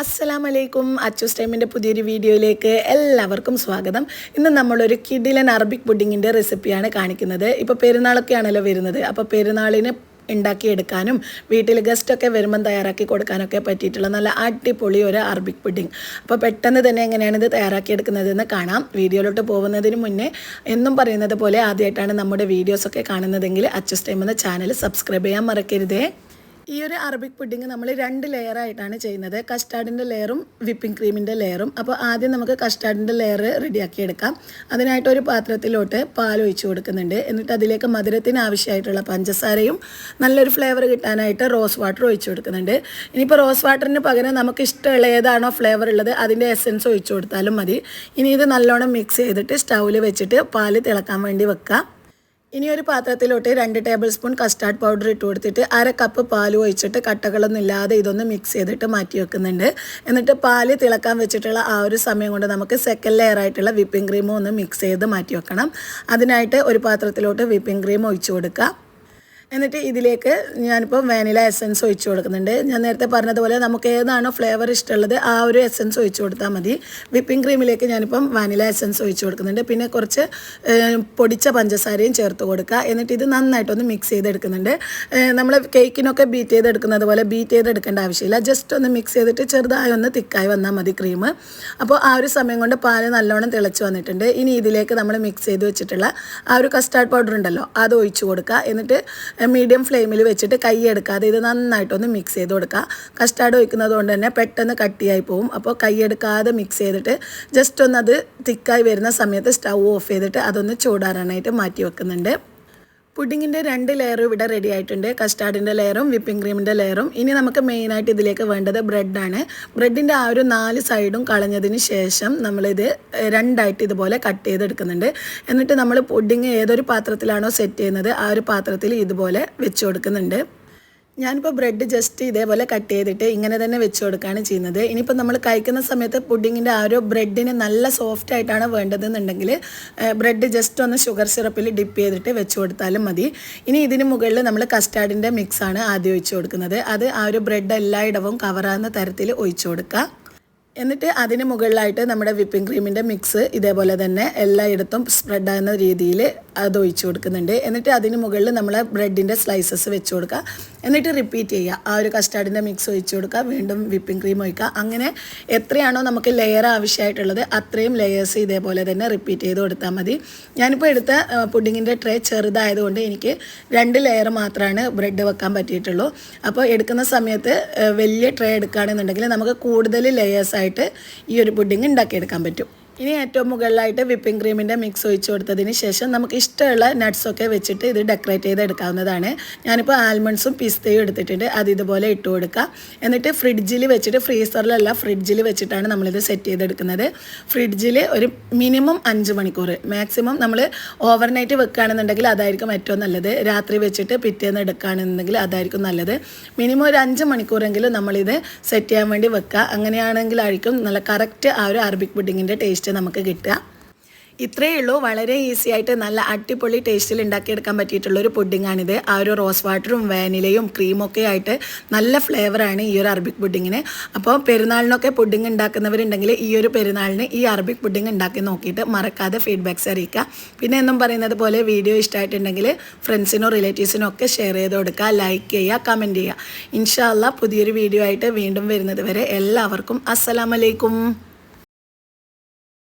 അസ്സലാമലൈക്കും അച്ചൂസ് ടൈമിൻ്റെ പുതിയൊരു വീഡിയോയിലേക്ക് എല്ലാവർക്കും സ്വാഗതം. ഇന്ന് നമ്മളൊരു കിഡിലൻ അറബിക് പുഡിങ്ങിൻ്റെ റെസിപ്പിയാണ് കാണിക്കുന്നത്. ഇപ്പോൾ പെരുന്നാളൊക്കെയാണല്ലോ വരുന്നത്. അപ്പോൾ പെരുന്നാളിന് ഉണ്ടാക്കിയെടുക്കാനും വീട്ടിൽ ഗസ്റ്റൊക്കെ വരുമ്പം തയ്യാറാക്കി കൊടുക്കാനൊക്കെ പറ്റിയിട്ടുള്ള നല്ല അടിപൊളി ഒരു അറബിക് പുഡിങ്. അപ്പോൾ പെട്ടെന്ന് തന്നെ എങ്ങനെയാണ് ഇത് തയ്യാറാക്കിയെടുക്കുന്നതെന്ന് കാണാം. വീഡിയോയിലോട്ട് പോകുന്നതിന് മുന്നേ എന്നും പറയുന്നത് പോലെ ആദ്യമായിട്ടാണ് നമ്മുടെ വീഡിയോസൊക്കെ കാണുന്നതെങ്കിൽ അച്ചൂസ് ടൈം എന്ന ചാനൽ സബ്സ്ക്രൈബ് ചെയ്യാൻ മറക്കരുതേ. ഈ ഒരു അറബിക് പുഡിങ് നമ്മൾ 2 ലെയറായിട്ടാണ് ചെയ്യുന്നത്. കസ്റ്റാർഡിൻ്റെ ലെയറും വിപ്പിംഗ് ക്രീമിൻ്റെ ലെയറും. അപ്പോൾ ആദ്യം നമുക്ക് കസ്റ്റാർഡിൻ്റെ ലെയർ റെഡിയാക്കി എടുക്കാം. അതിനായിട്ട് ഒരു പാത്രത്തിലോട്ട് പാൽ ഒഴിച്ച് കൊടുക്കുന്നുണ്ട്. എന്നിട്ട് അതിലേക്ക് മധുരത്തിന് ആവശ്യമായിട്ടുള്ള പഞ്ചസാരയും നല്ലൊരു ഫ്ലേവർ കിട്ടാനായിട്ട് റോസ് വാട്ടർ ഒഴിച്ച് കൊടുക്കുന്നുണ്ട്. ഇനിയിപ്പോൾ റോസ് വാട്ടറിന് പകരം നമുക്ക് ഇഷ്ടമുള്ള ഏതാണോ ഫ്ലേവർ ഉള്ളത് അതിൻ്റെ എസൻസ് ഒഴിച്ച് കൊടുത്താലും മതി. ഇനി ഇത് നല്ലോണം മിക്സ് ചെയ്തിട്ട് സ്റ്റൗവിൽ വെച്ചിട്ട് പാൽ തിളക്കാൻ വേണ്ടി വെക്കാം. ഇനി ഒരു പാത്രത്തിലോട്ട് 2 ടേബിൾ സ്പൂൺ കസ്റ്റാർഡ് പൗഡർ ഇട്ട് കൊടുത്തിട്ട് 1/2 കപ്പ് പാൽ ഒഴിച്ചിട്ട് കട്ടകളൊന്നും ഇല്ലാതെ ഇതൊന്ന് മിക്സ് ചെയ്തിട്ട് മാറ്റി വെക്കുന്നുണ്ട്. എന്നിട്ട് പാല് തിളക്കാൻ വെച്ചിട്ടുള്ള ആ ഒരു സമയം കൊണ്ട് നമുക്ക് സെക്കൻഡ് ലെയർ ആയിട്ടുള്ള വിപ്പിംഗ് ക്രീമും ഒന്ന് മിക്സ് ചെയ്ത് മാറ്റി വെക്കണം. അതിനായിട്ട് ഒരു പാത്രത്തിലോട്ട് വിപ്പിംഗ് ക്രീം ഒഴിച്ച് കൊടുക്കുക. എന്നിട്ട് ഇതിലേക്ക് ഞാനിപ്പോൾ വാനില എസൻസ് ഒഴിച്ച് കൊടുക്കുന്നുണ്ട്. ഞാൻ നേരത്തെ പറഞ്ഞതുപോലെ നമുക്ക് ഏതാണോ ഫ്ലേവർ ഇഷ്ടമുള്ളത് ആ ഒരു എസൻസ് ഒഴിച്ച് കൊടുത്താൽ മതി. വിപ്പിംഗ് ക്രീമിലേക്ക് ഞാനിപ്പം വാനില എസൻസ് ഒഴിച്ച് കൊടുക്കുന്നുണ്ട്. പിന്നെ കുറച്ച് പൊടിച്ച പഞ്ചസാരയും ചേർത്ത് കൊടുക്കുക. എന്നിട്ട് ഇത് നന്നായിട്ടൊന്ന് മിക്സ് ചെയ്തെടുക്കുന്നുണ്ട്. നമ്മൾ കേക്കിനൊക്കെ ബീറ്റ് ചെയ്തെടുക്കുന്നത് പോലെ ബീറ്റ് ചെയ്തെടുക്കേണ്ട ആവശ്യമില്ല. ജസ്റ്റ് ഒന്ന് മിക്സ് ചെയ്തിട്ട് ചെറുതായി ഒന്ന് തിക്കായി വന്നാൽ മതി ക്രീം. അപ്പോൾ ആ ഒരു സമയം കൊണ്ട് പാല് നല്ലോണം തിളച്ച് വന്നിട്ടുണ്ട്. ഇനി ഇതിലേക്ക് നമ്മൾ മിക്സ് ചെയ്ത് വെച്ചിട്ടുള്ള ആ ഒരു കസ്റ്റാർഡ് പൗഡർ ഉണ്ടല്ലോ അത് ഒഴിച്ച് കൊടുക്കുക. എന്നിട്ട് മീഡിയം ഫ്ലെയിമിൽ വെച്ചിട്ട് കൈ എടുക്കാതെ ഇത് നന്നായിട്ടൊന്ന് മിക്സ് ചെയ്ത് കൊടുക്കുക. കസ്റ്റാർഡ് ഒഴിക്കുന്നത് കൊണ്ട് തന്നെ പെട്ടെന്ന് കട്ടിയായി പോവും. അപ്പോൾ കൈ എടുക്കാതെ മിക്സ് ചെയ്തിട്ട് ജസ്റ്റ് ഒന്ന് അത് തിക്കായി വരുന്ന സമയത്ത് സ്റ്റൗ ഓഫ് ചെയ്തിട്ട് അതൊന്ന് ചൂടാറാനായിട്ട് മാറ്റി വെക്കുന്നുണ്ട്. പുഡിങ്ങിൻ്റെ 2 ലെയറും ഇവിടെ റെഡി ആയിട്ടുണ്ട്. കസ്റ്റാർഡിൻ്റെ ലെയറും വിപ്പിംഗ് ക്രീമിൻ്റെ ലെയറും. ഇനി നമുക്ക് മെയിനായിട്ട് ഇതിലേക്ക് വേണ്ടത് ബ്രെഡാണ്. ബ്രെഡിൻ്റെ ആ ഒരു 4 സൈഡും കളഞ്ഞതിന് ശേഷം നമ്മളിത് 2ആയിട്ട് ഇതുപോലെ കട്ട് ചെയ്തെടുക്കുന്നുണ്ട്. എന്നിട്ട് നമ്മൾ പുഡിങ് ഏതൊരു പാത്രത്തിലാണോ സെറ്റ് ചെയ്യുന്നത് ആ ഒരു പാത്രത്തിൽ ഇതുപോലെ വെച്ച് കൊടുക്കുന്നുണ്ട്. ഞാനിപ്പോൾ ബ്രെഡ് ജസ്റ്റ് ഇതേപോലെ കട്ട് ചെയ്തിട്ട് ഇങ്ങനെ തന്നെ വെച്ച് കൊടുക്കുകയാണ് ചെയ്യുന്നത്. ഇനിയിപ്പോൾ നമ്മൾ കഴിക്കുന്ന സമയത്ത് പുഡിങ്ങിൻ്റെ ആ ഒരു ബ്രെഡിന് നല്ല സോഫ്റ്റ് ആയിട്ടാണ് വേണ്ടതെന്നുണ്ടെങ്കിൽ ബ്രെഡ് ജസ്റ്റ് ഒന്ന് ഷുഗർ സിറപ്പിൽ ഡിപ്പ് ചെയ്തിട്ട് വെച്ച് കൊടുത്താലും മതി. ഇനി ഇതിന് മുകളിൽ നമ്മൾ കസ്റ്റാർഡിൻ്റെ മിക്സാണ് ആദ്യം ഒഴിച്ച് കൊടുക്കുന്നത്. അത് ആ ഒരു ബ്രെഡ് എല്ലായിടവും കവറാകുന്ന തരത്തിൽ ഒഴിച്ച് കൊടുക്കുക. എന്നിട്ട് അതിന് മുകളിലായിട്ട് നമ്മുടെ വിപ്പിംഗ് ക്രീമിൻ്റെ മിക്സ് ഇതേപോലെ തന്നെ എല്ലായിടത്തും സ്പ്രെഡ് ആകുന്ന രീതിയിൽ അത് ഒഴിച്ച് കൊടുക്കുന്നുണ്ട്. എന്നിട്ട് അതിന് മുകളിൽ നമ്മൾ ബ്രെഡിൻ്റെ സ്ലൈസസ് വെച്ച് കൊടുക്കുക. എന്നിട്ട് റിപ്പീറ്റ് ചെയ്യുക. ആ ഒരു കസ്റ്റാർഡിൻ്റെ മിക്സ് ഒഴിച്ച് കൊടുക്കുക, വീണ്ടും വിപ്പിംഗ് ക്രീം ഒഴിക്കുക. അങ്ങനെ എത്രയാണോ നമുക്ക് ലെയർ ആവശ്യമായിട്ടുള്ളത് അത്രയും ലെയേഴ്സ് ഇതേപോലെ തന്നെ റിപ്പീറ്റ് ചെയ്ത് കൊടുത്താൽ മതി. ഞാനിപ്പോൾ എടുത്ത പുഡിങ്ങിൻ്റെ ട്രേ ചെറുതായതുകൊണ്ട് എനിക്ക് 2 ലെയർ മാത്രമാണ് ബ്രെഡ് വെക്കാൻ പറ്റിയിട്ടുള്ളൂ. അപ്പോൾ എടുക്കുന്ന സമയത്ത് വലിയ ട്രേ എടുക്കുകയാണെന്നുണ്ടെങ്കിൽ നമുക്ക് കൂടുതൽ ലെയേഴ്സ് ആയിട്ട് ഈ ഒരു പുഡിങ് ഉണ്ടാക്കിയെടുക്കാൻ പറ്റും. ഇനി ഏറ്റവും മുകളിലായിട്ട് വിപ്പിംഗ് ക്രീമിൻ്റെ മിക്സ് ഒഴിച്ച് കൊടുത്തതിന് ശേഷം നമുക്ക് ഇഷ്ടമുള്ള നട്ട്സൊക്കെ വെച്ചിട്ട് ഇത് ഡെക്കറേറ്റ് ചെയ്തെടുക്കാവുന്നതാണ്. ഞാനിപ്പോൾ ആൽമണ്ട്സും പിസ്തയും എടുത്തിട്ടുണ്ട്. അത് ഇതുപോലെ ഇട്ട് കൊടുക്കുക. എന്നിട്ട് ഫ്രിഡ്ജിൽ വെച്ചിട്ട്, ഫ്രീസറിലല്ല ഫ്രിഡ്ജിൽ വെച്ചിട്ടാണ് നമ്മളിത് സെറ്റ് ചെയ്തെടുക്കുന്നത്. ഫ്രിഡ്ജിൽ ഒരു മിനിമം 5 മണിക്കൂർ, മാക്സിമം നമ്മൾ ഓവർനൈറ്റ് വെക്കുകയാണെന്നുണ്ടെങ്കിൽ അതായിരിക്കും ഏറ്റവും നല്ലത്. രാത്രി വെച്ചിട്ട് പിറ്റേന്ന് എടുക്കുകയാണെന്നുണ്ടെങ്കിൽ അതായിരിക്കും നല്ലത്. മിനിമം ഒരു 5 മണിക്കൂറെങ്കിലും നമ്മളിത് സെറ്റ് ചെയ്യാൻ വേണ്ടി വെക്കുക. അങ്ങനെയാണെങ്കിലായിരിക്കും നല്ല കറക്റ്റ് ആ ഒരു അറബിക് പുഡിങ്ങിൻ്റെ ടേസ്റ്റ് നമുക്ക് കിട്ടുക. ഇത്രയേ ഉള്ളൂ. വളരെ ഈസി ആയിട്ട് നല്ല അടിപൊളി ടേസ്റ്റിൽ ഉണ്ടാക്കിയെടുക്കാൻ പറ്റിയിട്ടുള്ളൊരു പുഡിങ്ങാണിത്. ആ ഒരു റോസ് വാട്ടറും വാനിലയും ക്രീമൊക്കെ ആയിട്ട് നല്ല ഫ്ലേവറാണ് ഈ ഒരു അറബിക് പുഡിങ്ങിന്. അപ്പോൾ പെരുന്നാളിനൊക്കെ പുഡിങ് ഉണ്ടാക്കുന്നവരുണ്ടെങ്കിൽ ഈ ഒരു പെരുന്നാളിന് ഈ അറബിക് പുഡിങ് ഉണ്ടാക്കി നോക്കിയിട്ട് മറക്കാതെ ഫീഡ്ബാക്ക്സ് അറിയിക്കുക. പിന്നെ എന്നും പറയുന്നത് പോലെ വീഡിയോ ഇഷ്ടമായിട്ടുണ്ടെങ്കിൽ ഫ്രണ്ട്സിനോ റിലേറ്റീവ്സിനോ ഒക്കെ ഷെയർ ചെയ്ത് കൊടുക്കുക, ലൈക്ക് ചെയ്യുക, കമൻറ്റ് ചെയ്യുക. ഇൻഷാ അല്ലാഹ് പുതിയൊരു വീഡിയോ ആയിട്ട് വീണ്ടും വരുന്നത് വരെ എല്ലാവർക്കും അസ്സലാമലൈക്കും.